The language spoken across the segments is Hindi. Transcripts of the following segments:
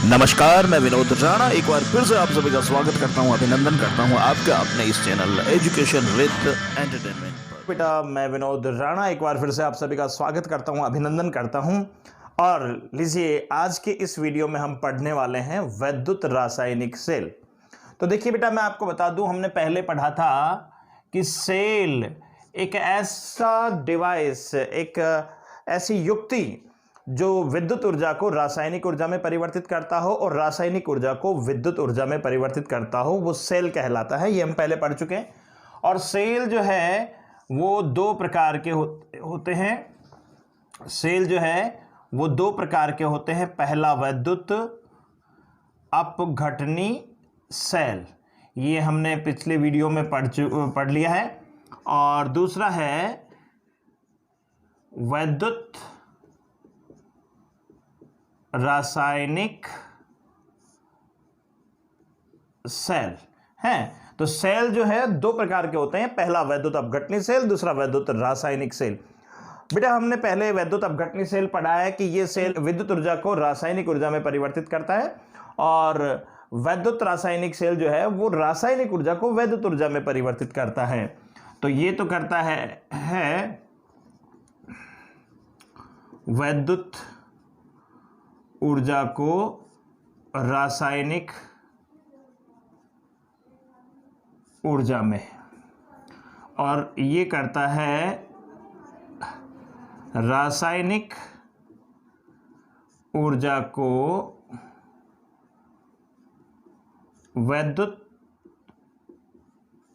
नमस्कार, मैं विनोद राणा एक बार फिर से आप सभी का स्वागत करता हूं, अभिनंदन करता हूं आपका अपने इस चैनल एजुकेशन विद एंटरटेनमेंट पर। बेटा, मैं विनोद राणा एक बार फिर से आप सभी का स्वागत करता हूं, अभिनंदन करता हूं। और लीजिए, आज के इस वीडियो में हम पढ़ने वाले हैं वैद्युत रासायनिक सेल। तो देखिए बेटा, मैं आपको बता दूं, हमने पहले पढ़ा था कि सेल एक ऐसा डिवाइस, एक ऐसी युक्ति जो विद्युत ऊर्जा को रासायनिक ऊर्जा में परिवर्तित करता हो और रासायनिक ऊर्जा को विद्युत ऊर्जा में परिवर्तित करता हो, वो सेल कहलाता है। ये हम पहले पढ़ चुके हैं। और सेल जो है वो दो प्रकार के होते हैं। सेल जो है वो दो प्रकार के होते हैं। पहला वैद्युत अपघटनी सेल, ये हमने पिछले वीडियो में पढ़ लिया है। और दूसरा है वैद्युत रासायनिक सेल है। तो सेल जो है दो प्रकार के होते हैं, पहला वैद्युत अपघटनी सेल, दूसरा वैद्युत रासायनिक सेल। बेटा, हमने पहले वैद्युत अपघटनी सेल पढ़ा है कि ये सेल विद्युत ऊर्जा को रासायनिक ऊर्जा में परिवर्तित करता है, और वैद्युत रासायनिक सेल जो है वो रासायनिक ऊर्जा को वैद्युत ऊर्जा में परिवर्तित करता है। तो ये तो करता है वैद्युत ऊर्जा को रासायनिक ऊर्जा में, और ये करता है रासायनिक ऊर्जा को वैद्युत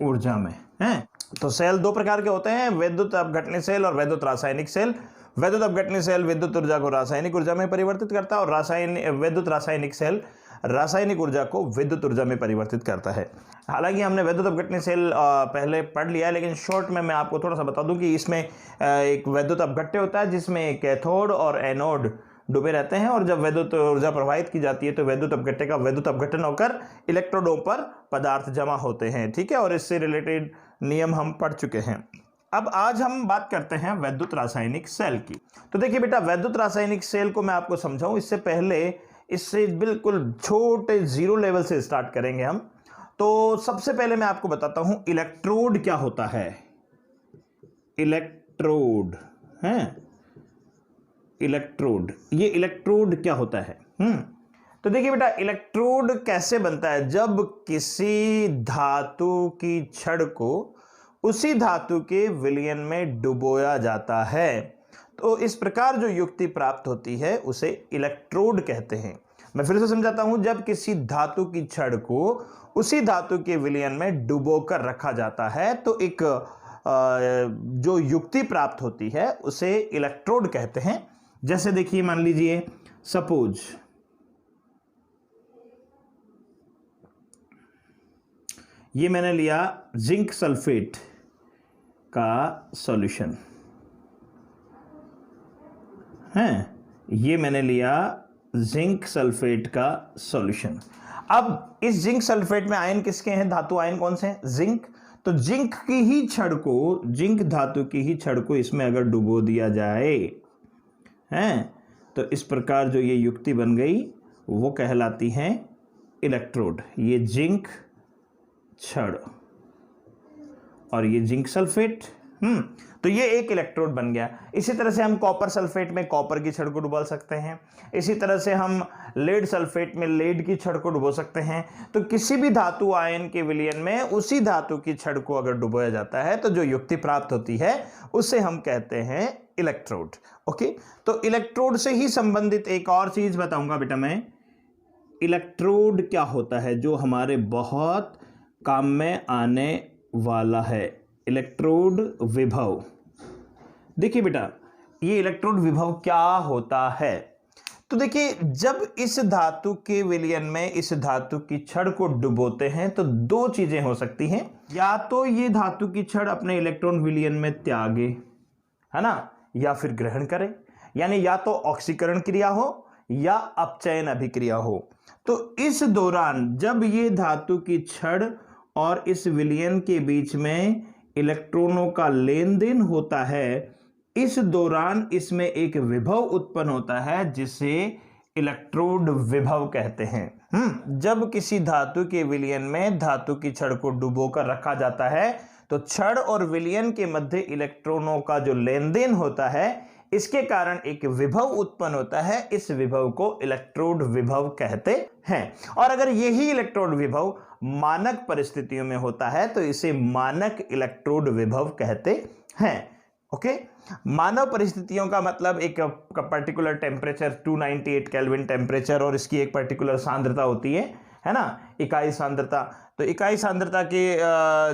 ऊर्जा में है। तो सेल दो प्रकार के होते हैं, वैद्युत अपघटनी सेल और वैद्युत रासायनिक सेल। वैद्युत अपघटनी सेल विद्युत ऊर्जा को रासायनिक ऊर्जा में परिवर्तित करता है, और वैद्युत रासायनिक सेल रासायनिक ऊर्जा को विद्युत ऊर्जा में परिवर्तित करता है। हालांकि हमने वैद्युत अपघटनी सेल पहले पढ़ लिया है, लेकिन शॉर्ट में मैं आपको थोड़ा सा बता दूं कि इसमें एक वैद्युत अपघट्य होता है जिसमें कैथोड और एनोड डूबे रहते हैं, और जब वैद्युत ऊर्जा प्रवाहित की जाती है तो वैद्युत अपघट्य का वैद्युत अपघटन होकर इलेक्ट्रोडों पर पदार्थ जमा होते हैं। ठीक है, और इससे रिलेटेड नियम हम पढ़ चुके हैं। अब आज हम बात करते हैं वैद्युत रासायनिक सेल की। तो देखिए बेटा, वैद्युत रासायनिक सेल को मैं आपको समझाऊं इससे पहले इससे बिल्कुल छोटे जीरो लेवल से स्टार्ट करेंगे हम। तो सबसे पहले मैं आपको बताता हूं इलेक्ट्रोड क्या होता है। इलेक्ट्रोड है, इलेक्ट्रोड, ये इलेक्ट्रोड क्या होता है। तो देखिए बेटा, इलेक्ट्रोड कैसे बनता है, जब किसी धातु की छड़ को उसी धातु के विलयन में डुबोया जाता है, तो इस प्रकार जो युक्ति प्राप्त होती है उसे इलेक्ट्रोड कहते हैं। मैं फिर से समझाता हूं, जब किसी धातु की छड़ को उसी धातु के विलयन में डुबोकर रखा जाता है तो एक जो युक्ति प्राप्त होती है उसे इलेक्ट्रोड कहते हैं। जैसे देखिए, मान लीजिए सपोज ये मैंने लिया जिंक सल्फेट का सॉल्यूशन है, ये मैंने लिया जिंक सल्फेट का सॉल्यूशन। अब इस जिंक सल्फेट में आयन किसके हैं, धातु आयन कौन से हैं, जिंक। तो जिंक की ही छड़ को, जिंक धातु की ही छड़ को इसमें अगर डुबो दिया जाए हैं, तो इस प्रकार जो ये युक्ति बन गई वो कहलाती है इलेक्ट्रोड। ये जिंक छड़ और ये जिंक सल्फेट, तो ये एक इलेक्ट्रोड बन गया। इसी तरह से हम कॉपर सल्फेट में कॉपर की छड़ को डुबा सकते हैं। इसी तरह से हम लेड सल्फेट में लेड की छड़ को डुबो सकते हैं। तो किसी भी धातु आयन के विलयन में उसी धातु की छड़ को अगर डुबोया जाता है तो जो युक्ति प्राप्त होती है उसे हम कहते हैं इलेक्ट्रोड। ओके, तो इलेक्ट्रोड से ही संबंधित एक और चीज बताऊंगा बेटा मैं। इलेक्ट्रोड क्या होता है जो हमारे बहुत काम में आने वाला है, इलेक्ट्रोड विभव। देखिए बेटा, ये इलेक्ट्रोड विभव क्या होता है। तो देखिए, जब इस धातु के विलयन में इस धातु की छड़ को डुबोते हैं तो दो चीजें हो सकती हैं। या तो ये धातु की छड़ अपने इलेक्ट्रॉन विलयन में त्यागे, है ना, या फिर ग्रहण करे, यानी या तो ऑक्सीकरण क्रिया हो या अपचयन अभिक्रिया हो। तो इस दौरान जब ये धातु की छड़ और इस विलयन के बीच में इलेक्ट्रॉनों का लेन देन होता है, इस दौरान इसमें एक विभव उत्पन्न होता है जिसे इलेक्ट्रोड विभव कहते हैं। जब किसी धातु के विलयन में धातु की छड़ को डुबोकर रखा जाता है तो छड़ और विलयन के मध्य इलेक्ट्रॉनों का जो लेन देन होता है, इसके कारण एक विभव उत्पन्न होता है। इस विभव को इलेक्ट्रोड विभव कहते हैं। और अगर यही इलेक्ट्रोड विभव मानक परिस्थितियों में होता है तो इसे मानक इलेक्ट्रोड विभव कहते हैं। ओके, मानव परिस्थितियों का मतलब एक पर्टिकुलर टेम्परेचर 298 केल्विन टेम्परेचर और इसकी एक पर्टिकुलर सांद्रता होती है ना, इकाई सांद्रता। तो इकाई सांद्रता के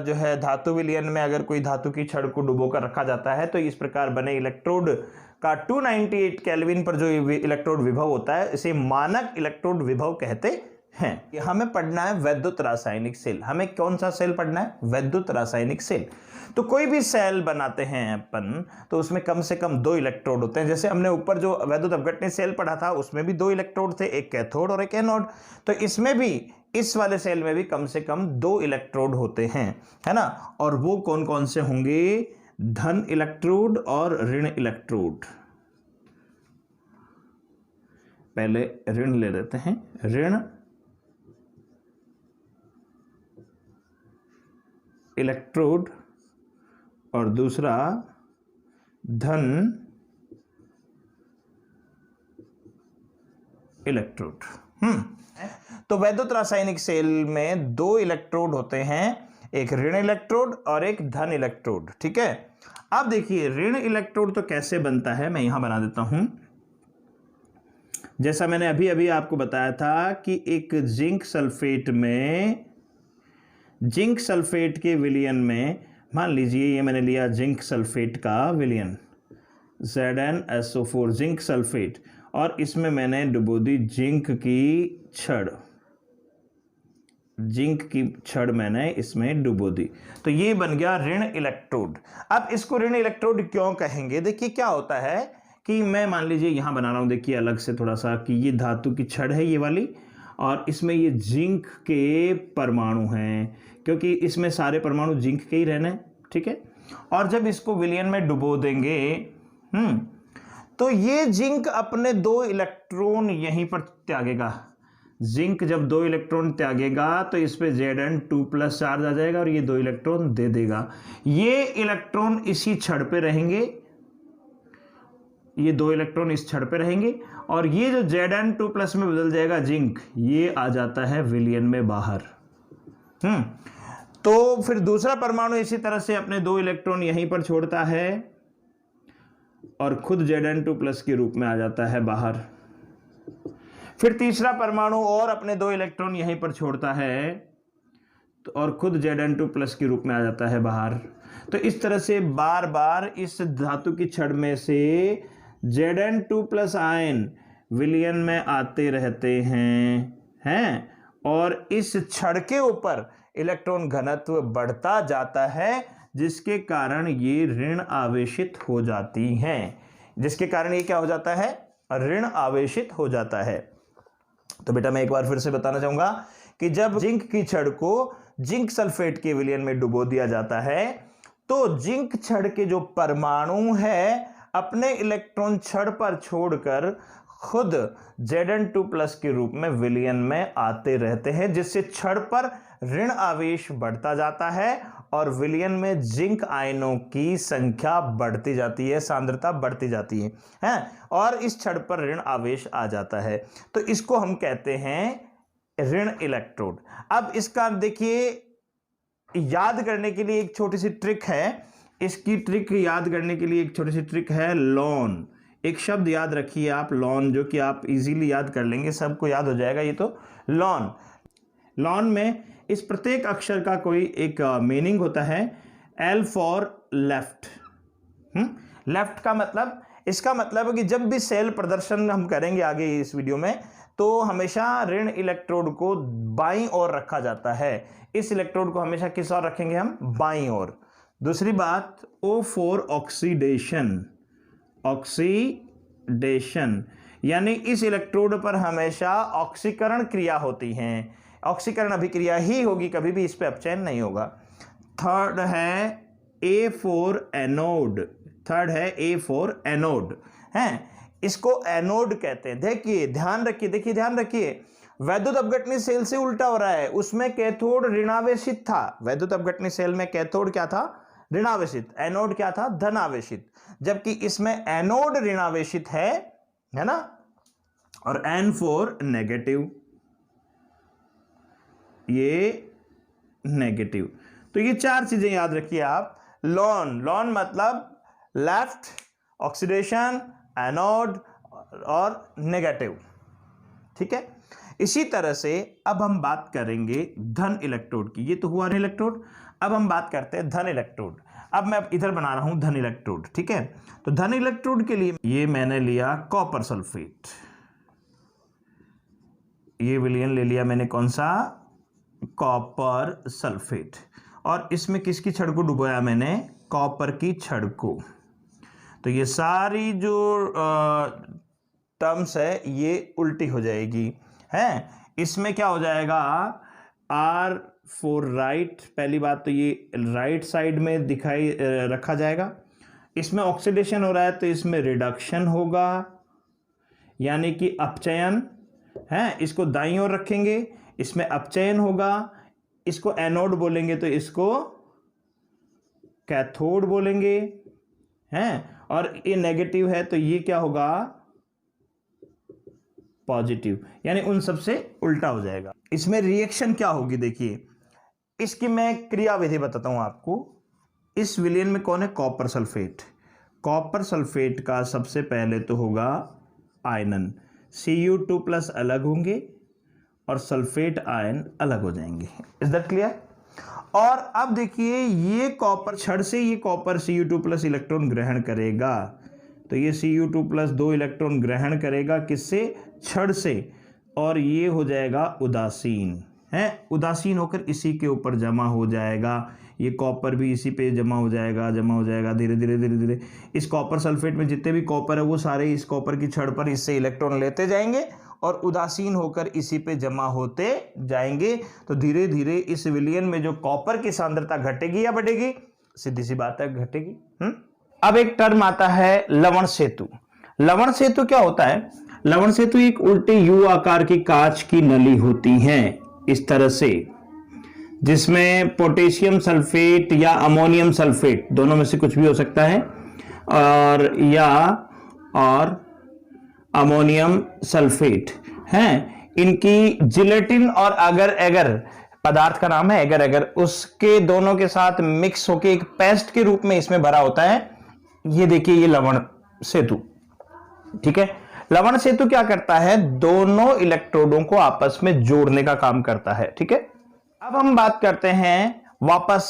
जो है धातु विलयन में अगर कोई धातु की छड़ को डुबोकर रखा जाता है तो इस प्रकार बने इलेक्ट्रोड का 298 केल्विन पर जो इलेक्ट्रोड विभव होता है इसे मानक इलेक्ट्रोड विभव कहते हैं। हमें पढ़ना है वैद्युत रासायनिक सेल। हमें कौन सा सेल पढ़ना है? वैद्युत रासायनिक सेल। तो कोई भी सेल बनाते हैं अपन तो उसमें कम से कम 2 इलेक्ट्रोड होते हैं। जैसे हमने ऊपर जो वैद्युत अपघटन सेल पढ़ा था उसमें भी 2 इलेक्ट्रोड थे, एक कैथोड और एक एनोड। तो इसमें भी, इस वाले सेल में भी कम से कम 2 इलेक्ट्रोड होते हैं, है ना। और वो कौन कौन से होंगे? धन इलेक्ट्रोड और ऋण इलेक्ट्रोड। पहले ऋण ले लेते हैं, ऋण इलेक्ट्रोड और दूसरा धन इलेक्ट्रोड। तो वैद्युत रासायनिक सेल में 2 इलेक्ट्रोड होते हैं, एक ऋण इलेक्ट्रोड और एक धन इलेक्ट्रोड। ठीक है, अब देखिए ऋण इलेक्ट्रोड तो कैसे बनता है, मैं यहां बना देता हूं। जैसा मैंने अभी अभी आपको बताया था कि एक जिंक सल्फेट में, जिंक सल्फेट के विलयन में, मान लीजिए ये मैंने लिया जिंक सल्फेट का विलयन ZnSO4 जिंक सल्फेट, और इसमें मैंने डुबो दी जिंक की छड़, जिंक की छड़ मैंने इसमें डुबो दी। तो ये बन गया ऋण इलेक्ट्रोड। अब इसको ऋण इलेक्ट्रोड क्यों कहेंगे? देखिए क्या होता है कि मैं मान लीजिए यहां बना रहा हूं, देखिए अलग से थोड़ा सा, कि ये धातु की छड़ है ये वाली, और इसमें ये जिंक के परमाणु हैं, क्योंकि इसमें सारे परमाणु जिंक के ही रहने। ठीक है, और जब इसको विलयन में डुबो देंगे तो ये जिंक अपने 2 इलेक्ट्रॉन यहीं पर त्यागेगा। जिंक जब 2 इलेक्ट्रॉन त्यागेगा तो इस पे Zn2+ चार्ज आ जाएगा और ये 2 इलेक्ट्रॉन दे देगा। ये इलेक्ट्रॉन इसी छड़ पे रहेंगे, ये 2 इलेक्ट्रॉन इस छड़ पे रहेंगे, और ये जो Zn2+ में बदल जाएगा जिंक, ये आ जाता है विलयन में बाहर। तो फिर दूसरा परमाणु इसी तरह से अपने 2 इलेक्ट्रॉन यहीं पर छोड़ता है और खुद Zn2+ के रूप में आ जाता है बाहर। फिर तीसरा परमाणु और अपने 2 इलेक्ट्रॉन यहीं पर छोड़ता है तो और खुद Zn2+ के रूप में आ जाता है बाहर। तो इस तरह से बार बार इस धातु की छड़ में से Zn2+ आयन विलयन में आते रहते हैं, और इस छड़ के ऊपर इलेक्ट्रॉन घनत्व बढ़ता जाता है, जिसके कारण ये ऋण आवेशित हो जाती हैं, जिसके कारण ये क्या हो जाता है? ऋण आवेशित हो जाता है। तो बेटा मैं एक बार फिर से बताना चाहूंगा कि जब जिंक की छड़ को जिंक सल्फेट के विलयन में डुबो दिया जाता है तो जिंक छड़ के जो परमाणु है अपने इलेक्ट्रॉन छड़ पर छोड़कर खुद Zn2+ के रूप में विलयन में आते रहते हैं, जिससे छड़ पर ऋण आवेश बढ़ता जाता है और विलयन में जिंक आयनों की संख्या बढ़ती जाती है, सांद्रता बढ़ती जाती है, और इस छड़ पर ऋण आवेश आ जाता है। तो इसको हम कहते हैं ऋण इलेक्ट्रोड। अब इसका देखिए याद करने के लिए एक छोटी सी ट्रिक है, इसकी ट्रिक याद करने के लिए एक छोटी सी ट्रिक है, लॉन। एक शब्द याद रखिए आप, लॉन, जो कि आप इजीली याद कर लेंगे, सबको याद हो जाएगा ये। तो लॉन, लॉन में इस प्रत्येक अक्षर का कोई एक मीनिंग होता है। L for left. लेफ्ट का मतलब, इसका मतलब है कि जब भी सेल प्रदर्शन हम करेंगे आगे इस वीडियो में, तो हमेशा ऋण इलेक्ट्रोड को बाईं ओर रखा जाता है। इस इलेक्ट्रोड को हमेशा किस ओर रखेंगे हम? बाईं ओर। दूसरी बात, O फॉर ऑक्सीडेशन। ऑक्सीडेशन यानी इस इलेक्ट्रोड पर हमेशा ऑक्सीकरण क्रिया होती है, ऑक्सीकरण अभिक्रिया ही होगी, कभी भी इस पे अपचयन नहीं होगा। थर्ड है A फॉर एनोड। थर्ड है A फॉर एनोड, है। इसको एनोड कहते हैं। देखिए ध्यान रखिए, देखिए ध्यान रखिए, वैद्युत अपघटनी सेल से उल्टा हो रहा है। उसमें कैथोड ऋणावेशित था, वैद्युत अपघटनी सेल में कैथोड क्या था, ऋणावेशित, एनोड क्या था, धनावेशित, जबकि इसमें एनोड ऋणावेशित है ना, और N4 नेगेटिव, ये नेगेटिव। तो ये चार चीजें याद रखिए आप। लॉन मतलब लेफ्ट ऑक्सीडेशन, एनोड और नेगेटिव, ठीक है। इसी तरह से अब हम बात करेंगे धन इलेक्ट्रोड की। ये तो हुआ इलेक्ट्रोड, अब हम बात करते हैं धन इलेक्ट्रोड। अब मैं इधर बना रहा हूं धन इलेक्ट्रोड, ठीक है। तो धन इलेक्ट्रोड के लिए ये मैंने लिया कॉपर सल्फेट, ये विलयन ले लिया मैंने, कौन सा, कॉपर सल्फेट, और इसमें किसकी छड़ को डुबोया मैंने, कॉपर की छड़ को। तो ये सारी जो टर्म्स है ये उल्टी हो जाएगी, है। इसमें क्या हो जाएगा, R4 राइट, पहली बात तो ये राइट साइड में दिखाई रखा जाएगा। इसमें ऑक्सीडेशन हो रहा है तो इसमें रिडक्शन होगा, यानी कि अपचयन है। इसको दाईं ओर रखेंगे, इसमें अपचयन होगा। इसको एनोड बोलेंगे तो इसको कैथोड बोलेंगे, हैं। और ये नेगेटिव है तो ये क्या होगा, पॉजिटिव, यानी उन सब से उल्टा हो जाएगा। इसमें रिएक्शन क्या होगी, देखिए इसकी मैं क्रियाविधि बताता हूं आपको। इस विलयन में कौन है, कॉपर सल्फेट। कॉपर सल्फेट का सबसे पहले तो होगा आयनन, Cu2+ अलग होंगे और सल्फेट आयन अलग हो जाएंगे। Is that clear. और अब देखिए ये कॉपर छड़ से ये कॉपर Cu2+ इलेक्ट्रॉन ग्रहण करेगा, तो ये Cu2+ 2 इलेक्ट्रॉन ग्रहण करेगा, किससे, छड़ से, और ये हो जाएगा उदासीन, है। उदासीन होकर इसी के ऊपर जमा हो जाएगा। ये कॉपर भी इसी पे जमा हो जाएगा, धीरे धीरे इस कॉपर सल्फेट में जितने भी कॉपर है वो सारे इस कॉपर की छड़ पर इससे इलेक्ट्रॉन लेते जाएंगे और उदासीन होकर इसी पे जमा होते जाएंगे। तो धीरे धीरे इस विलयन में जो कॉपर की सांद्रता घटेगी या बढ़ेगी, सीधी सी बात है, घटेगी। अब एक टर्म आता है लवण सेतु। लवण सेतु क्या होता है, लवण सेतु एक उल्टे यू आकार की कांच की नली होती है इस तरह से, जिसमें पोटेशियम सल्फेट या अमोनियम सल्फेट दोनों में से कुछ भी हो सकता है, और अमोनियम सल्फेट हैं। इनकी जिलेटिन और अगर एगर पदार्थ का नाम है, एगर एगर, उसके दोनों के साथ मिक्स होकर एक पेस्ट के रूप में इसमें भरा होता है। ये देखिए ये लवण सेतु, ठीक है। लवण सेतु क्या करता है, दोनों इलेक्ट्रोडों को आपस में जोड़ने का काम करता है, ठीक है। अब हम बात करते हैं वापस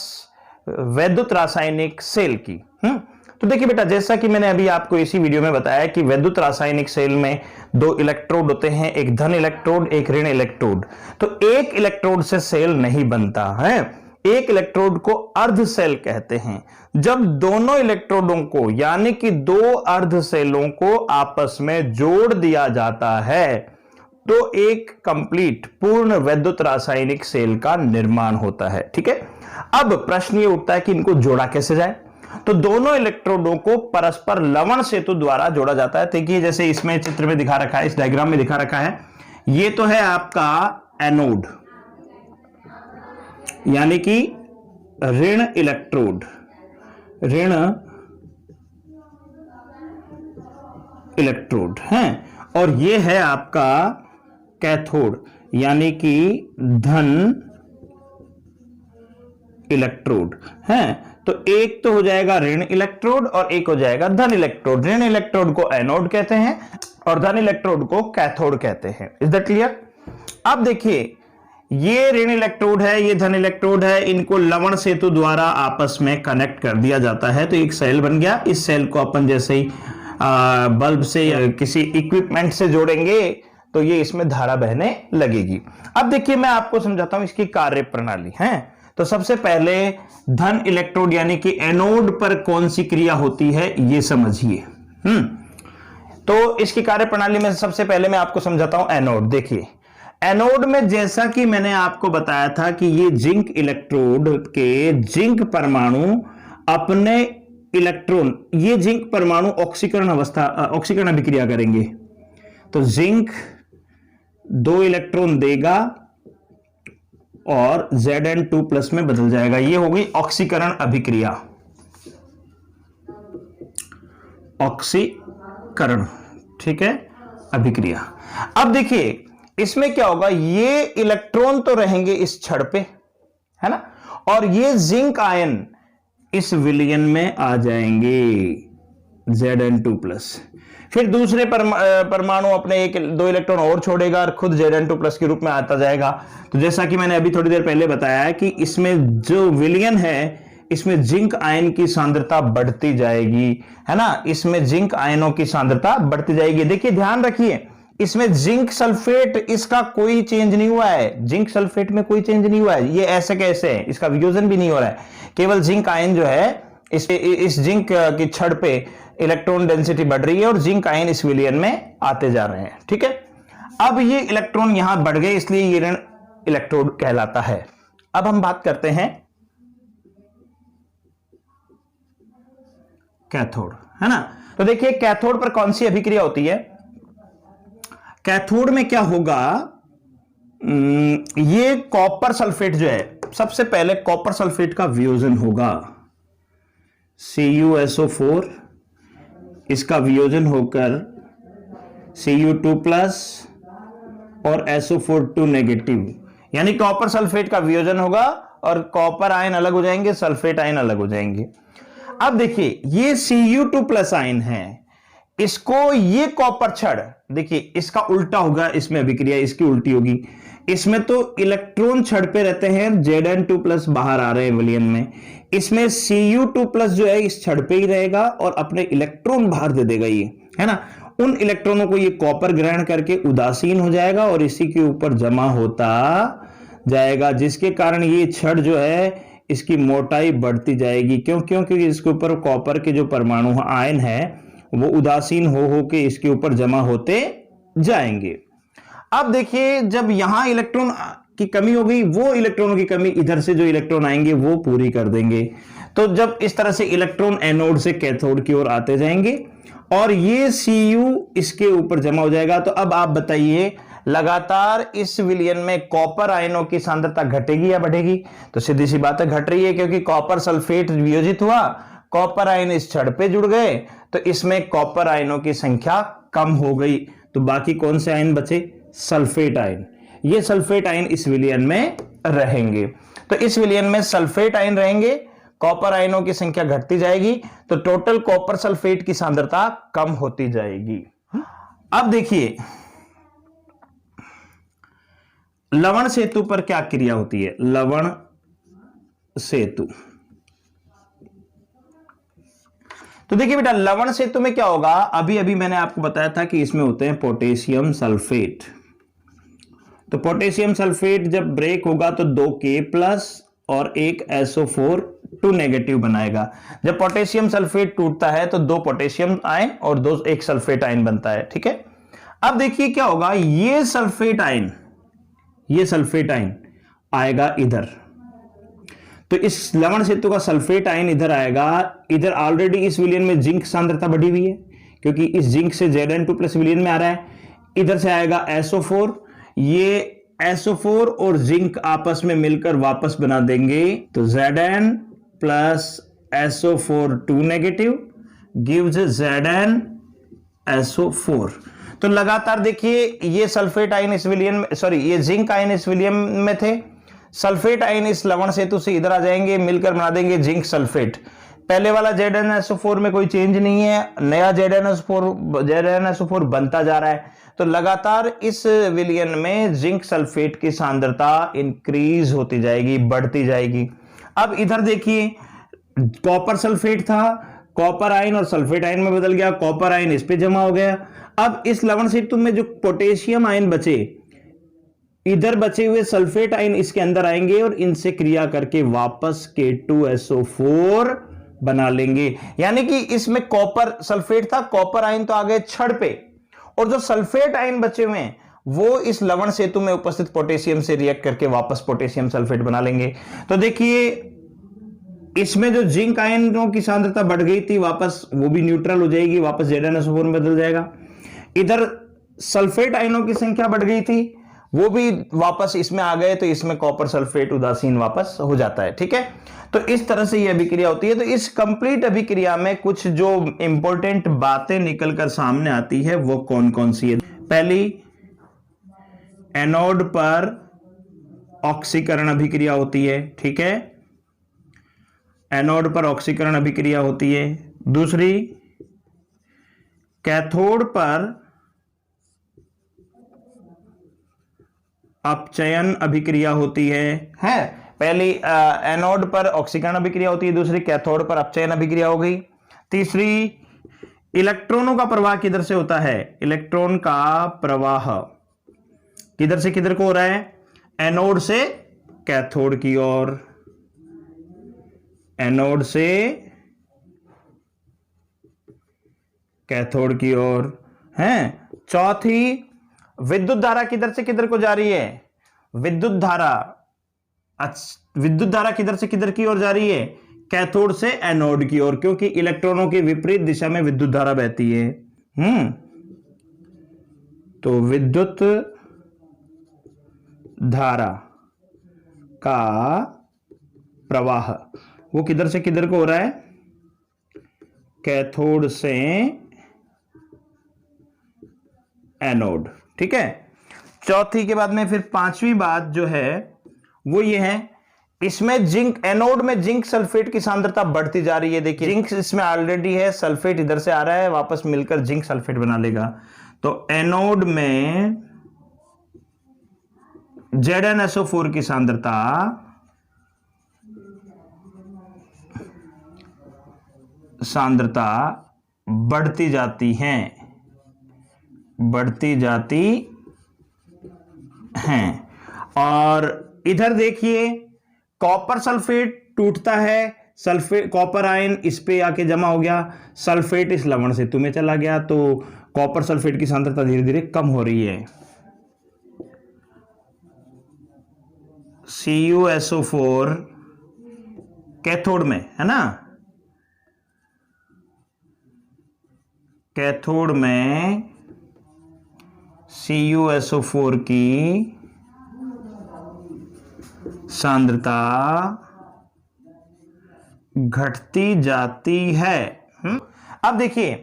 वैद्युत रासायनिक सेल की। तो देखिए बेटा, जैसा कि मैंने अभी आपको इसी वीडियो में बताया कि वैद्युत रासायनिक सेल में 2 इलेक्ट्रोड होते हैं, एक धन इलेक्ट्रोड, एक ऋण इलेक्ट्रोड। तो एक इलेक्ट्रोड से सेल नहीं बनता है, एक इलेक्ट्रोड को अर्ध सेल कहते हैं। जब दोनों इलेक्ट्रोडों को यानी कि 2 अर्ध सेलों को आपस में जोड़ दिया जाता है तो एक कंप्लीट पूर्ण वैद्युत रासायनिक सेल का निर्माण होता है, ठीक है। अब प्रश्न ये उठता है कि इनको जोड़ा कैसे जाए। तो दोनों इलेक्ट्रोडों को परस्पर लवण सेतु द्वारा जोड़ा जाता है। देखिए जैसे इसमें चित्र में दिखा रखा है, इस डायग्राम में दिखा रखा है, ये तो है आपका एनोड यानी कि ऋण इलेक्ट्रोड, ऋण इलेक्ट्रोड है, और ये है आपका कैथोड यानी कि धन इलेक्ट्रोड है। तो एक तो हो जाएगा ऋण इलेक्ट्रोड और एक हो जाएगा धन इलेक्ट्रोड। ऋण इलेक्ट्रोड को एनोड कहते हैं और धन इलेक्ट्रोड को कैथोड कहते हैं। Is that clear. अब देखिए ये ऋण इलेक्ट्रोड है, ये धन इलेक्ट्रोड है, इनको लवण सेतु द्वारा आपस में कनेक्ट कर दिया जाता है तो एक सेल बन गया। इस सेल को अपन जैसे ही बल्ब से या किसी इक्विपमेंट से जोड़ेंगे तो ये इसमें धारा बहने लगेगी। अब देखिए मैं आपको समझाता हूं इसकी कार्य प्रणाली है। तो सबसे पहले धन इलेक्ट्रोड यानी कि एनोड पर कौन सी क्रिया होती है ये समझिए। तो इसकी कार्य प्रणाली में सबसे पहले मैं आपको समझाता हूं एनोड। देखिए एनोड में जैसा कि मैंने आपको बताया था कि ये जिंक इलेक्ट्रोड के जिंक परमाणु अपने इलेक्ट्रॉन, ये जिंक परमाणु ऑक्सीकरण अभिक्रिया करेंगे, तो जिंक 2 इलेक्ट्रॉन देगा और Zn2+ में बदल जाएगा। ये हो गई ऑक्सीकरण अभिक्रिया, ऑक्सीकरण, ठीक है, अभिक्रिया। अब देखिए इसमें क्या होगा, ये इलेक्ट्रॉन तो रहेंगे इस छड़ पे, है ना, और ये जिंक आयन इस विलयन में आ जाएंगे Zn2+। फिर दूसरे परमाणु अपने 1-2 इलेक्ट्रॉन और छोड़ेगा और खुद Zn2+ के रूप में आता जाएगा। तो जैसा कि मैंने अभी थोड़ी देर पहले बताया है कि इसमें जो विलयन है, इसमें जिंक आयन की सांद्रता बढ़ती जाएगी, है ना, इसमें जिंक आयनों की सांद्रता बढ़ती जाएगी। देखिए ध्यान रखिए, इसमें जिंक सल्फेट, इसका कोई चेंज नहीं हुआ है, जिंक सल्फेट में कोई चेंज नहीं हुआ है, ये ऐसे कैसे है, इसका वियोजन भी नहीं हो रहा है, केवल जिंक आयन जो है इस जिंक की छड़ पे इलेक्ट्रॉन डेंसिटी बढ़ रही है और जिंक आयन इस विलयन में आते जा रहे हैं, ठीक है। अब ये इलेक्ट्रॉन यहां बढ़ गए, इसलिए ये ऋण इलेक्ट्रोड कहलाता है। अब हम बात करते हैं कैथोड, है ना। तो देखिए कैथोड पर कौन सी अभिक्रिया होती है, कैथोड में क्या होगा, ये कॉपर सल्फेट जो है, सबसे पहले कॉपर सल्फेट का वियोजन होगा, CuSO4, इसका वियोजन होकर Cu2+ और SO4 नेगेटिव, यानी कॉपर सल्फेट का वियोजन होगा और कॉपर आयन अलग हो जाएंगे, सल्फेट आयन अलग हो जाएंगे। अब देखिए ये Cu2+ आयन है, इसको ये कॉपर छड़, देखिए इसका उल्टा होगा, इसमें अभिक्रिया इसकी उल्टी होगी। इसमें तो इलेक्ट्रॉन छड़ पे रहते हैं, Zn2+ बाहर आ रहे हैं विलयन में, इसमें Cu2+ जो है इस छड़ पे ही रहेगा और अपने इलेक्ट्रॉन बाहर दे देगा, ये है ना, उन इलेक्ट्रॉनों को ये कॉपर ग्रहण करके उदासीन हो जाएगा और इसी के ऊपर जमा होता जाएगा, जिसके कारण ये छड़ जो है इसकी मोटाई बढ़ती जाएगी। क्यों? क्योंकि इसके ऊपर कॉपर के जो परमाणु आयन है वो उदासीन हो के इसके ऊपर जमा होते जाएंगे। अब देखिए जब यहां इलेक्ट्रॉन की कमी हो गई, वो इलेक्ट्रॉनों की कमी इधर से जो इलेक्ट्रॉन आएंगे वो पूरी कर देंगे। तो जब इस तरह से इलेक्ट्रॉन एनोड से कैथोड की ओर आते जाएंगे और ये Cu इसके ऊपर जमा हो जाएगा। तो अब आप बताइए लगातार इस विलयन में कॉपर आयनों की सांद्रता घटेगी या बढ़ेगी? तो सीधी सी बात है घट रही है, क्योंकि कॉपर सल्फेट वियोजित हुआ, कॉपर आयन इस छड़ पे जुड़ गए, तो इसमें कॉपर आयनों की संख्या कम हो गई। तो बाकी कौन से आयन बचे? Sulphate ion. ये सल्फेट आयन इस विलयन में रहेंगे। तो इस विलयन में सल्फेट आयन रहेंगे, कॉपर आयनों की संख्या घटती जाएगी, तो टोटल कॉपर सल्फेट की सांद्रता कम होती जाएगी। अब देखिए लवण सेतु पर क्या क्रिया होती है? लवण सेतु, तो देखिए बेटा लवण सेतु में क्या होगा, अभी अभी मैंने आपको बताया था कि इसमें होते हैं पोटेशियम सल्फेट। तो पोटेशियम सल्फेट जब ब्रेक होगा तो 2K+ और एक SO4 2 नेगेटिव बनाएगा। जब पोटेशियम सल्फेट टूटता है तो 2 पोटेशियम आयन और 1 सल्फेट आयन बनता है, ठीक है। अब देखिए क्या होगा, ये सल्फेट आयन आएगा इधर, तो इस लवण सेतु का सल्फेट आयन इधर आएगा। इधर ऑलरेडी इस विलयन में जिंक सांद्रता बढ़ी हुई है, क्योंकि इस जिंक से Zn2+ विलयन में आ रहा है। इधर से आएगा SO4, ये SO4 और जिंक आपस में मिलकर वापस बना देंगे, तो Zn plus SO4 2 negative gives ZnSO4। तो लगातार देखिए ये सल्फेट आयन इस विलयन में, ये जिंक आयन इस विलयन में थे, सल्फेट आयन इस लवण सेतु से इधर आ जाएंगे, मिलकर बना देंगे जिंक सल्फेट। पहले वाला ZnSO4 में कोई चेंज नहीं है, नया ZnSO4 बनता जा रहा है। तो लगातार इस विलयन में जिंक सल्फेट की सांद्रता इंक्रीज होती जाएगी, बढ़ती जाएगी। अब इधर देखिए कॉपर सल्फेट था, कॉपर आयन और सल्फेट आयन में बदल गया, कॉपर आयन इस पे जमा हो गया। अब इस लवण सेतु में जो पोटेशियम आयन बचे, इधर बचे हुए सल्फेट आयन इसके अंदर आएंगे और इनसे क्रिया करके वापस K2SO4 बना लेंगे। यानी कि इसमें कॉपर सल्फेट था, कॉपर आयन तो आ गए छड़ पे, और जो सल्फेट आयन बचे हुए हैं वो इस लवण सेतु में उपस्थित पोटेशियम से रिएक्ट करके वापस पोटेशियम सल्फेट बना लेंगे। तो देखिए इसमें जो जिंक आयनों की सांद्रता बढ़ गई थी वापस वो भी न्यूट्रल हो जाएगी, वापस ZnSO4 में बदल जाएगा। इधर सल्फेट आयनों की संख्या बढ़ गई थी, वो भी वापस इसमें आ गए, तो इसमें कॉपर सल्फेट उदासीन वापस हो जाता है। ठीक है, तो इस तरह से यह अभिक्रिया होती है। तो इस कंप्लीट अभिक्रिया में कुछ जो इंपॉर्टेंट बातें निकलकर सामने आती है वो कौन कौन सी है। पहली, एनोड पर ऑक्सीकरण अभिक्रिया होती है। ठीक है, एनोड पर ऑक्सीकरण अभिक्रिया होती है। दूसरी, कैथोड पर अपचयन अभिक्रिया होती है। पहली एनोड पर ऑक्सीकरण अभिक्रिया होती है, दूसरी कैथोड पर अपचयन अभिक्रिया हो गई। तीसरी, इलेक्ट्रॉनों का प्रवाह किधर से होता है? इलेक्ट्रॉन का प्रवाह किधर से किधर को हो रहा है? एनोड से कैथोड की ओर, एनोड से कैथोड की ओर है। चौथी, विद्युत धारा किधर से किधर को जा रही है? विद्युत धारा किधर से किधर की ओर जा रही है? कैथोड से एनोड की ओर, क्योंकि इलेक्ट्रॉनों के विपरीत दिशा में विद्युत धारा बहती है। तो विद्युत धारा का प्रवाह वो किधर से किधर को हो रहा है? कैथोड से एनोड। ठीक है, चौथी के बाद में फिर पांचवी बात जो है वो ये है, इसमें जिंक, एनोड में जिंक सल्फेट की सांद्रता बढ़ती जा रही है। देखिए जिंक इसमें ऑलरेडी है, सल्फेट इधर से आ रहा है, वापस मिलकर जिंक सल्फेट बना लेगा। तो एनोड में ZnSO4 की सांद्रता बढ़ती जाती है, बढ़ती जाती है। और इधर देखिए कॉपर सल्फेट टूटता है, सल्फेट कॉपर आयन इस पे आके जमा हो गया, सल्फेट इस लवण सेतु में चला गया, तो कॉपर सल्फेट की सांद्रता धीरे धीरे कम हो रही है। CuSO4 कैथोड में है ना, कैथोड में CuSO4 की सांद्रता घटती जाती है। अब देखिए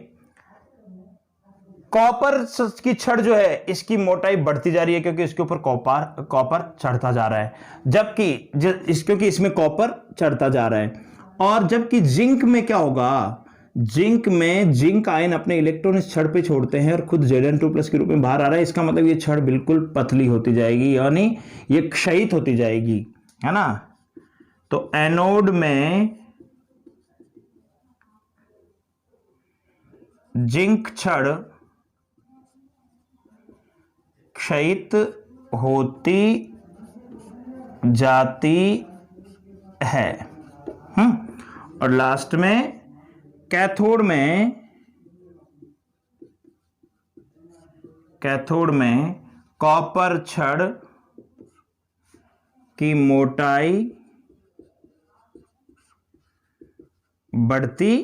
कॉपर की छड़ जो है इसकी मोटाई बढ़ती जा रही है, क्योंकि इसके ऊपर कॉपर चढ़ता जा रहा है, जबकि क्योंकि इसमें कॉपर चढ़ता जा रहा है। और जबकि जिंक में क्या होगा? जिंक में जिंक आयन अपने इलेक्ट्रॉन इस छड़ पे छोड़ते हैं और खुद Zn2+ के रूप में बाहर आ रहा है। इसका मतलब ये छड़ बिल्कुल पतली होती जाएगी, यानी ये क्षयित होती जाएगी, है ना। तो एनोड में जिंक छड़ क्षयित होती जाती है। और लास्ट में कैथोड में कॉपर छड़ की मोटाई बढ़ती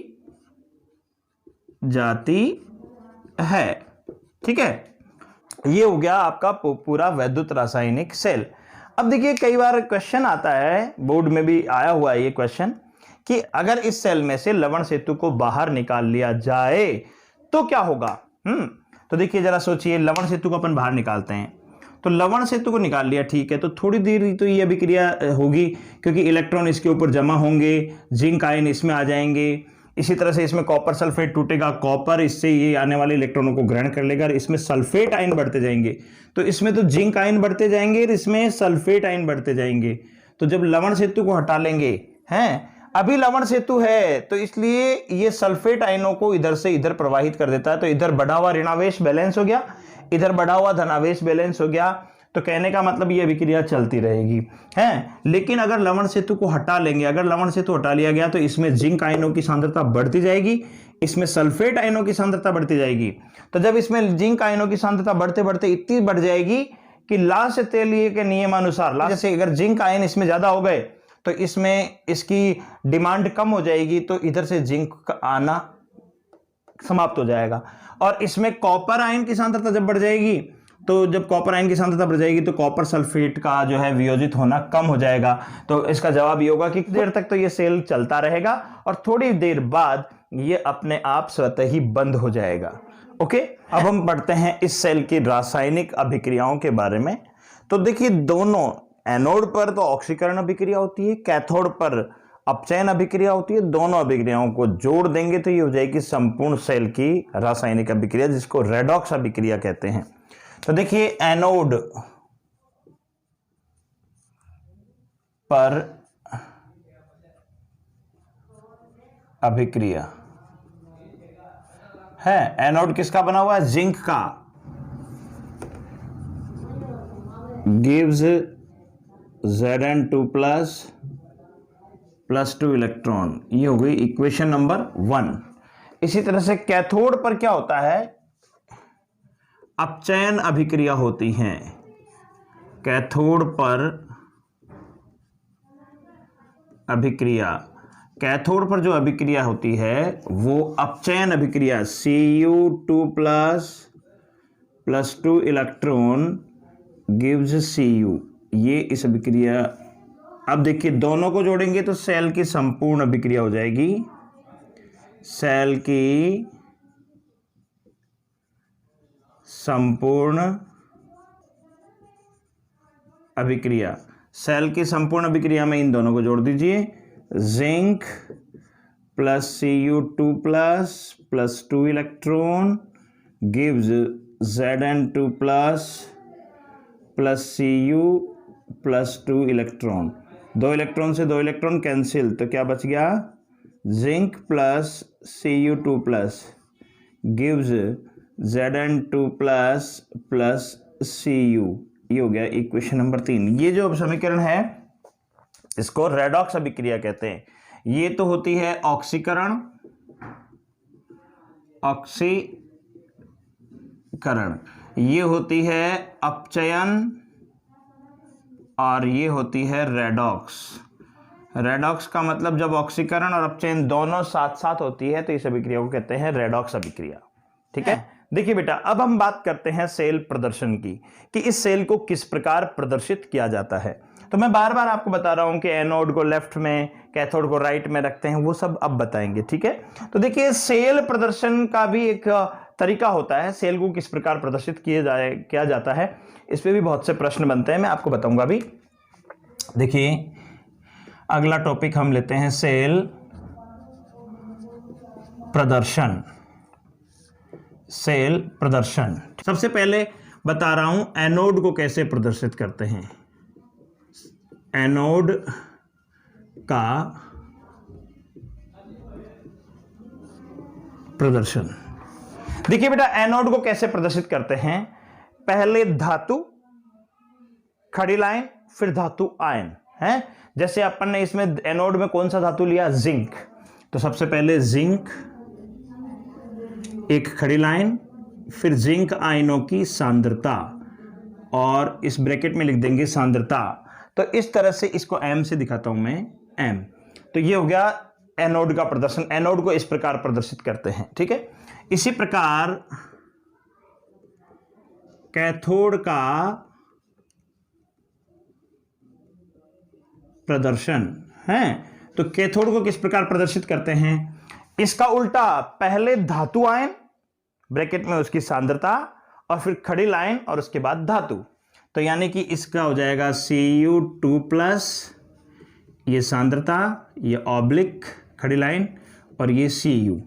जाती है। ठीक है, ये हो गया आपका पूरा वैद्युत रासायनिक सेल। अब देखिए कई बार क्वेश्चन आता है, बोर्ड में भी आया हुआ है ये क्वेश्चन, कि अगर इस सेल में से लवण सेतु को बाहर निकाल लिया जाए तो क्या होगा। तो देखिए जरा सोचिए, लवण सेतु को अपन बाहर निकालते हैं, तो लवण सेतु को निकाल लिया, ठीक है, तो थोड़ी देर तो ये अभिक्रिया होगी, क्योंकि इलेक्ट्रॉन इसके ऊपर जमा होंगे, जिंक आयन इसमें आ जाएंगे, इसी तरह से इसमें कॉपर सल्फेट टूटेगा, कॉपर इससे ये आने वाले इलेक्ट्रॉनों को ग्रहण कर लेगा, इसमें सल्फेट आयन बढ़ते जाएंगे, तो इसमें तो जिंक आयन बढ़ते जाएंगे और इसमें सल्फेट आयन बढ़ते जाएंगे। तो जब लवण सेतु को हटा लेंगे, हैं अभी लवण सेतु है तो इसलिए ये सल्फेट आयनों को इधर से इधर प्रवाहित कर देता है, तो इधर बढ़ा हुआ ऋणावेश बैलेंस हो गया, इधर बढ़ा हुआ धनावेश बैलेंस हो गया। तो कहने का मतलब ये अभिक्रिया चलती रहेगी, हैं। लेकिन अगर लवण सेतु को हटा लेंगे, अगर लवण सेतु हटा लिया गया तो इसमें जिंक आयनों की सांद्रता बढ़ती जाएगी, इसमें सल्फेट आयनों की सांद्रता बढ़ती जाएगी। तो जब इसमें जिंक आयनों की सांद्रता बढ़ते बढ़ते इतनी बढ़ जाएगी कि लास्ट तेलीय के नियमानुसार, जैसे अगर जिंक आयन इसमें ज्यादा हो गए तो इसमें इसकी डिमांड कम हो जाएगी, तो इधर से जिंक का आना समाप्त हो जाएगा। और इसमें कॉपर आयन की सांद्रता जब बढ़ जाएगी, तो जब कॉपर आयन की सांद्रता बढ़ जाएगी तो कॉपर सल्फेट का जो है वियोजित होना कम हो जाएगा। तो इसका जवाब ये होगा कि देर तक तो ये सेल चलता रहेगा और थोड़ी देर बाद ये अपने आप स्वतः ही बंद हो जाएगा। ओके, अब हम पढ़ते हैं इस सेल की रासायनिक अभिक्रियाओं के बारे में। तो देखिए, दोनों एनोड पर तो ऑक्सीकरण अभिक्रिया होती है, कैथोड पर अपचयन अभिक्रिया होती है। दोनों अभिक्रियाओं को जोड़ देंगे तो ये हो जाएगी संपूर्ण सेल की रासायनिक अभिक्रिया, जिसको रेडॉक्स अभिक्रिया कहते हैं। तो देखिए, एनोड पर अभिक्रिया है, एनोड किसका बना हुआ है? जिंक का। Gives Zn2 plus 2 electron. ये हो गई इक्वेशन नंबर 1। इसी तरह से कैथोड पर क्या होता है? अपचयन अभिक्रिया होती है। कैथोड पर अभिक्रिया, कैथोड पर जो अभिक्रिया होती है वो अपचयन अभिक्रिया, Cu2 plus 2 electron gives Cu। ये इस अभिक्रिया, अब देखिए दोनों को जोड़ेंगे तो सेल की संपूर्ण अभिक्रिया हो जाएगी। सेल की संपूर्ण अभिक्रिया, सेल की संपूर्ण अभिक्रिया में इन दोनों को जोड़ दीजिए। Zinc plus Cu2 plus 2 electron gives Zn2 plus Cu plus 2 electron. 2 electron से 2 इलेक्ट्रॉन कैंसिल, तो क्या बच गया? Zinc plus Cu2 plus gives Zn2 plus Cu। ये हो गया इक्वेशन नंबर 3। ये जो समीकरण है इसको रेडॉक्स अभिक्रिया कहते हैं। ये तो होती है ऑक्सीकरण, ये होती है अपचयन, और ये होती है रेडॉक्स। रेडॉक्स का मतलब जब ऑक्सीकरण और अपचयन दोनों साथ साथ होती है तो इस अभिक्रिया को कहते हैं रेडॉक्स अभिक्रिया। ठीक है, देखिए बेटा, अब हम बात करते हैं सेल प्रदर्शन की, कि इस सेल को किस प्रकार प्रदर्शित किया जाता है। तो मैं बार बार आपको बता रहा हूं कि एनोड को लेफ्ट में, कैथोड को राइट में रखते हैं, वो सब अब बताएंगे। ठीक है, तो देखिए, सेल प्रदर्शन का भी एक तरीका होता है, सेल को किस प्रकार प्रदर्शित किया जाता है। इस पे भी बहुत से प्रश्न बनते हैं, मैं आपको बताऊंगा अभी। देखिए, अगला टॉपिक हम लेते हैं सेल प्रदर्शन। सेल प्रदर्शन, सबसे पहले बता रहा हूं एनोड को कैसे प्रदर्शित करते हैं। एनोड का प्रदर्शन, देखिए बेटा, एनोड को कैसे प्रदर्शित करते हैं। पहले धातु, खड़ी लाइन, फिर धातु आयन है। जैसे अपन ने इसमें एनोड में कौन सा धातु लिया? जिंक। तो सबसे पहले जिंक, एक खड़ी लाइन, फिर जिंक आयनों की सांद्रता, और इस ब्रैकेट में लिख देंगे सांद्रता। तो इस तरह से इसको M से दिखाता हूं मैं, M। तो ये हो गया एनोड का प्रदर्शन। एनोड को इस प्रकार प्रदर्शित करते हैं। ठीक है, इसी प्रकार कैथोड का प्रदर्शन है। तो कैथोड को किस प्रकार प्रदर्शित करते हैं? इसका उल्टा, पहले धातु आयन, ब्रैकेट में उसकी सांद्रता, और फिर खड़ी लाइन, और उसके बाद धातु। तो यानी कि इसका हो जाएगा Cu2 प्लस, ये सांद्रता, ये ऑब्लिक खड़ी लाइन, और ये Cu।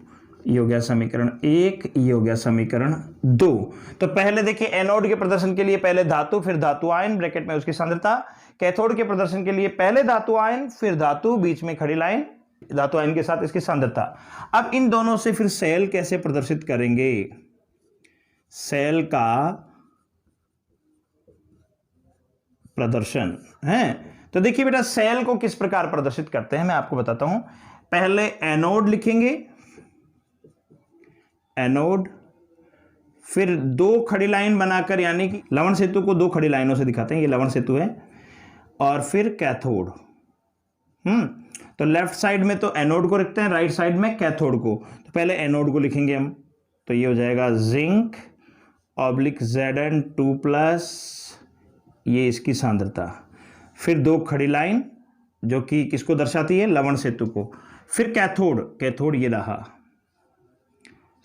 ये हो गया समीकरण 1, ये हो गया समीकरण 2। तो पहले देखिए, एनोड के प्रदर्शन के लिए पहले धातु, फिर धातु आयन, ब्रैकेट में उसकी सांद्रता। कैथोड के प्रदर्शन के लिए पहले धातु आयन, फिर धातु, बीच में खड़ी लाइन, धातु आयन के साथ इसकी सांद्रता। अब इन दोनों से फिर सेल कैसे प्रदर्शित करेंगे? सेल का प्रदर्शन है। तो देखिए बेटा, सेल को किस प्रकार प्रदर्शित करते हैं मैं आपको बताता हूं। पहले एनोड लिखेंगे, एनोड, फिर 2 खड़ी लाइन बनाकर, यानी कि लवण सेतु को 2 खड़ी लाइनों से दिखाते हैं, ये लवण सेतु है, और फिर कैथोड। तो लेफ्ट साइड में तो एनोड को रखते हैं, राइट साइड में कैथोड को। तो पहले एनोड को लिखेंगे हम, तो ये हो जाएगा जिंक ऑब्लिक Zn2+, ये इसकी सांद्रता। फिर दो खड़ी लाइन जो कि किसको दर्शाती है, लवण सेतु को। फिर कैथोड, कैथोड ये रहा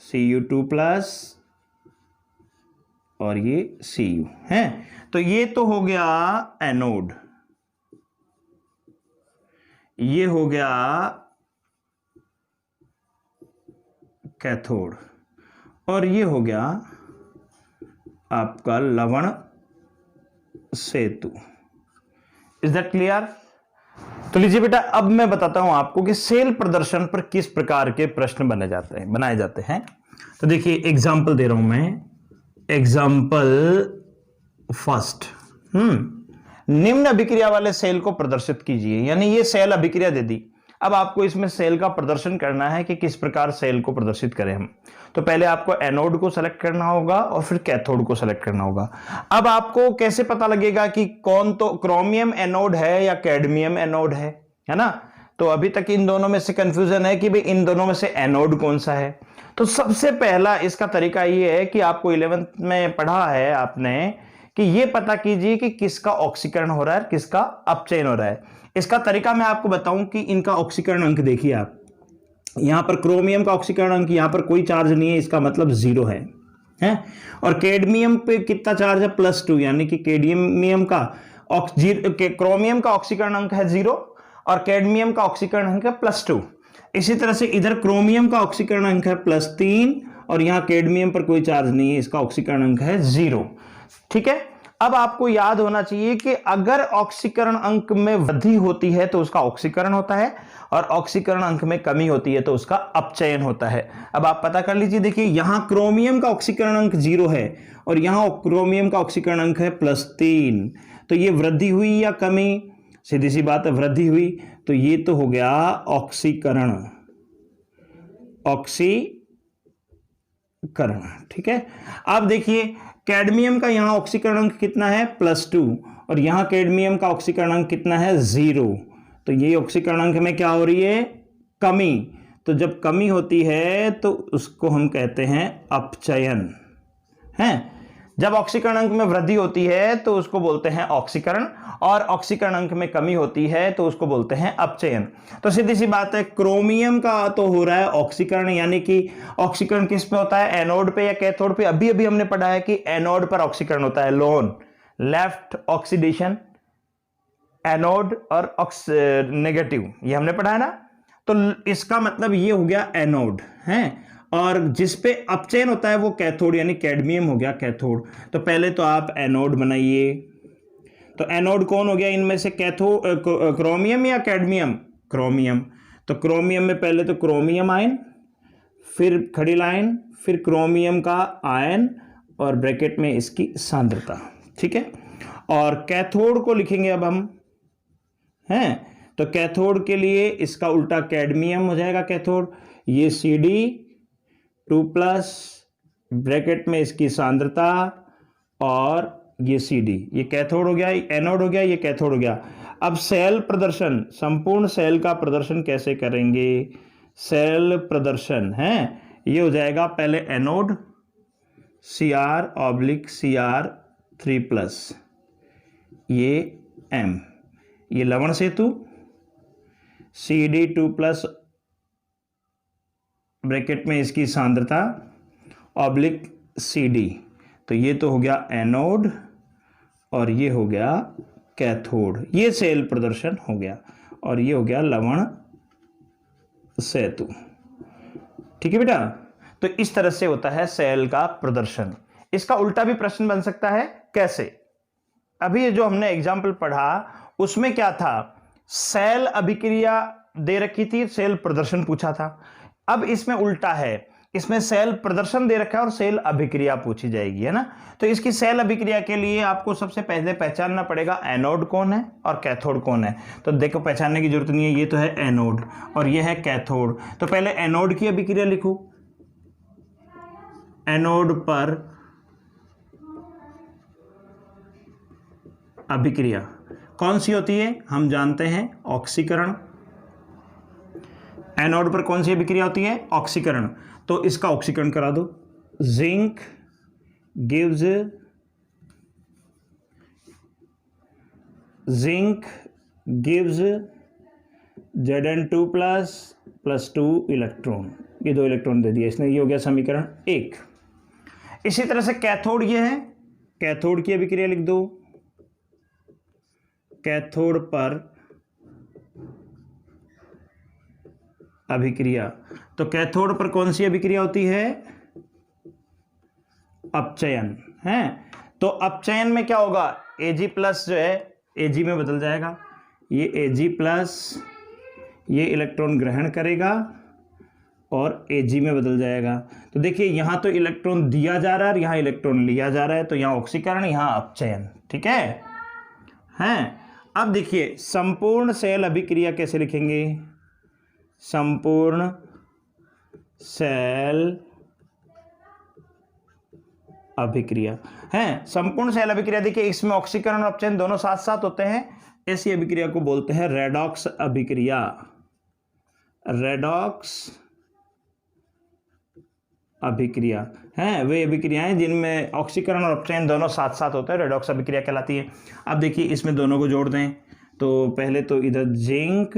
Cu2+ और ये Cu है। तो ये तो हो गया एनोड, ये हो गया कैथोड, और ये हो गया आपका लवण सेतु। Is that clear? तो लीजिए बेटा, अब मैं बताता हूं आपको कि सेल प्रदर्शन पर किस प्रकार के प्रश्न बनाए जाते हैं। तो देखिए एग्जाम्पल दे रहा हूं मैं, एग्जाम्पल फर्स्ट। निम्न अभिक्रिया वाले सेल को प्रदर्शित कीजिए, यानी ये सेल अभिक्रिया दे दी। अब आपको इसमें सेल का प्रदर्शन करना है कि किस प्रकार सेल को प्रदर्शित करें हम। तो पहले आपको एनोड को सेलेक्ट करना होगा और फिर कैथोड को सेलेक्ट करना होगा। अब आपको कैसे पता लगेगा कि कौन तो क्रोमियम एनोड है या कैडमियम एनोड है ना? तो अभी तक इन दोनों में से कंफ्यूजन है कि भाई इन दोनों में से एनोड कौन सा है। तो सबसे पहला इसका तरीका ये है कि आपको 11th में पढ़ा है आपने कि ये पता कीजिए कि किसका ऑक्सीकरण हो रहा है, किसका अपचयन हो रहा है। इसका तरीका मैं आपको बताऊं कि इनका ऑक्सीकरण अंक देखिए आप, यहां पर क्रोमियम का ऑक्सीकरण अंक, यहां पर कोई चार्ज नहीं है, इसका मतलब 0 है। और कैडमियम पे कितना चार्ज है, +2, यानी कि कैडमियम का क्रोमियम का ऑक्सीकरण अंक है 0 और कैडमियम का ऑक्सीकरण अंक है +2। इसी तरह से इधर क्रोमियम का ऑक्सीकरण अंक है +3 और यहां कैडमियम पर कोई चार्ज नहीं है, इसका ऑक्सीकरण अंक है 0। ठीक है, अब आपको याद होना चाहिए कि अगर ऑक्सीकरण अंक में वृद्धि होती है तो उसका ऑक्सीकरण होता है और ऑक्सीकरण अंक में कमी होती है तो उसका अपचयन होता है। अब आप पता कर लीजिए, देखिए यहां क्रोमियम का ऑक्सीकरण अंक 0 है और यहां क्रोमियम का ऑक्सीकरण अंक है +3, तो ये वृद्धि हुई या कमी? सीधी सी बात है, वृद्धि हुई। तो ये तो हो गया ऑक्सीकरण, ऑक्सीकरण। ठीक है, अब देखिए कैडमियम का यहां ऑक्सीकरण अंक कितना है, +2, और यहां कैडमियम का ऑक्सीकरण अंक कितना है, 0। तो ये ऑक्सीकरण अंक में क्या हो रही है, कमी। तो जब कमी होती है तो उसको हम कहते हैं अपचयन है। जब ऑक्सीकरण अंक में वृद्धि होती है तो उसको बोलते हैं ऑक्सीकरण, और ऑक्सीकरण अंक में कमी होती है तो उसको बोलते हैं अपचयन। तो सीधी सी बात है, क्रोमियम का तो हो रहा है ऑक्सीकरण, यानी कि ऑक्सीकरण किस पे होता है, एनोड पे या कैथोड पे? अभी अभी हमने पढ़ा है कि एनोड पर ऑक्सीकरण होता है, लोन लेफ्ट ऑक्सीडेशन, एनोड और नेगेटिव, ये हमने पढ़ा है ना। तो इसका मतलब ये हो गया एनोड है, और जिस पे अपचयन होता है वो कैथोड, यानी कैडमियम हो गया कैथोड। तो पहले तो आप एनोड बनाइए। तो एनोड कौन हो गया इनमें से, क्रोमियम या कैडमियम? क्रोमियम। तो क्रोमियम में पहले तो क्रोमियम आयन, फिर खड़ी लाइन, फिर क्रोमियम का आयन और ब्रैकेट में इसकी सांद्रता। ठीक है, और कैथोड को लिखेंगे अब हम हैं। तो कैथोड के लिए इसका उल्टा कैडमियम हो जाएगा कैथोड, ये Cd2+, ब्रैकेट में इसकी सांद्रता और ये Cd, ये कैथोड हो गया, एनोड हो गया, ये कैथोड हो गया। अब सेल प्रदर्शन, संपूर्ण सेल का प्रदर्शन कैसे करेंगे? सेल प्रदर्शन है, ये हो जाएगा पहले एनोड Cr/Cr3+, ये M, ये लवण सेतु Cd2+, ब्रैकेट में इसकी सांद्रता ऑब्लिक Cd। तो ये तो हो गया एनोड और ये हो गया कैथोड, ये सेल प्रदर्शन हो गया, और ये हो गया लवण सेतु। ठीक है बेटा, तो इस तरह से होता है सेल का प्रदर्शन। इसका उल्टा भी प्रश्न बन सकता है, कैसे? अभी ये जो हमने एग्जाम्पल पढ़ा उसमें क्या था, सेल अभिक्रिया दे रखी थी, सेल प्रदर्शन पूछा था। अब इसमें उल्टा है, इसमें सेल प्रदर्शन दे रखा है और सेल अभिक्रिया पूछी जाएगी, है ना। तो इसकी सेल अभिक्रिया के लिए आपको सबसे पहले पहचानना पड़ेगा एनोड कौन है और कैथोड कौन है। तो देखो पहचानने की जरूरत नहीं है, ये तो है एनोड और ये है कैथोड। तो पहले एनोड की अभिक्रिया लिखो, एनोड पर अभिक्रिया कौन सी होती है, हम जानते हैं ऑक्सीकरण। एनोड पर कौन सी अभिक्रिया होती है, ऑक्सीकरण। तो इसका ऑक्सीकरण करा दो। Zinc gives Zn2 plus 2 electron, ये 2 इलेक्ट्रॉन दे दिया इसने, ये हो गया समीकरण 1। इसी तरह से कैथोड ये है, कैथोड की अभिक्रिया लिख दो। कैथोड पर अभिक्रिया, तो कैथोड पर कौन सी अभिक्रिया होती है, अपचयन है। तो अपचयन में क्या होगा, Ag प्लस जो है Ag में बदल जाएगा, ये Ag प्लस ये इलेक्ट्रॉन ग्रहण करेगा और Ag में बदल जाएगा। तो देखिए यहां तो इलेक्ट्रॉन दिया जा रहा है और यहां इलेक्ट्रॉन लिया जा रहा है, तो यहां ऑक्सीकरण यहां अपचयन, ठीक है हैं। अब देखिए संपूर्ण सेल अभिक्रिया कैसे लिखेंगे, संपूर्ण सेल अभिक्रिया है। संपूर्ण सेल अभिक्रिया देखिए इसमें ऑक्सीकरण और अपचयन दोनों साथ साथ होते हैं, ऐसी अभिक्रिया को बोलते हैं रेडॉक्स अभिक्रिया। रेडॉक्स अभिक्रिया हैं वे अभिक्रियाएं जिनमें ऑक्सीकरण और अपचयन दोनों साथ साथ होते हैं, रेडॉक्स अभिक्रिया कहलाती है। अब देखिए इसमें दोनों को जोड़ दें, तो पहले तो इधर zinc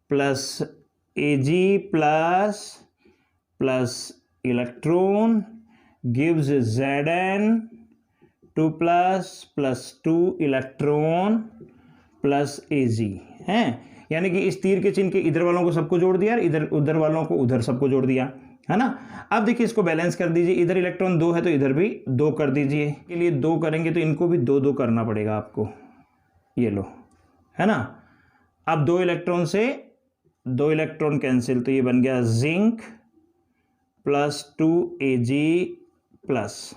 plus Ag plus electron gives Zn2 plus 2 electron plus Ag हैं, यानी कि इस तीर के चिन्ह के इधर वालों को सबको जोड़ दिया, इधर उधर वालों को उधर सबको जोड़ दिया, है ना। अब देखिए इसको बैलेंस कर दीजिए, इधर इलेक्ट्रॉन 2 है तो इधर भी 2 कर दीजिए। के लिए 2 करेंगे तो इनको भी 2 करना पड़ेगा आपको, ये लो, है ना। अब 2 इलेक्ट्रॉन से 2 इलेक्ट्रॉन कैंसिल, तो ये बन गया zinc plus 2 Ag plus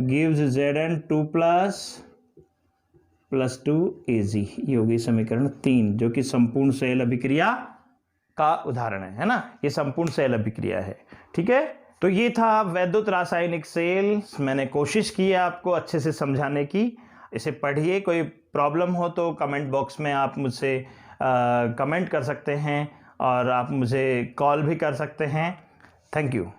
gives Zn2 plus 2 Ag, ये होगी समीकरण 3, जो कि संपूर्ण सेल अभिक्रिया का उदाहरण है ना। ये संपूर्ण सेल अभिक्रिया है, ठीक है। तो ये था वैद्युत रासायनिक सेल, मैंने कोशिश की है आपको अच्छे से समझाने की। इसे पढ़िए, कोई प्रॉब्लम हो तो कमेंट बॉक्स में आप मुझसे कमेंट कर सकते हैं और आप मुझे कॉल भी कर सकते हैं। Thank you.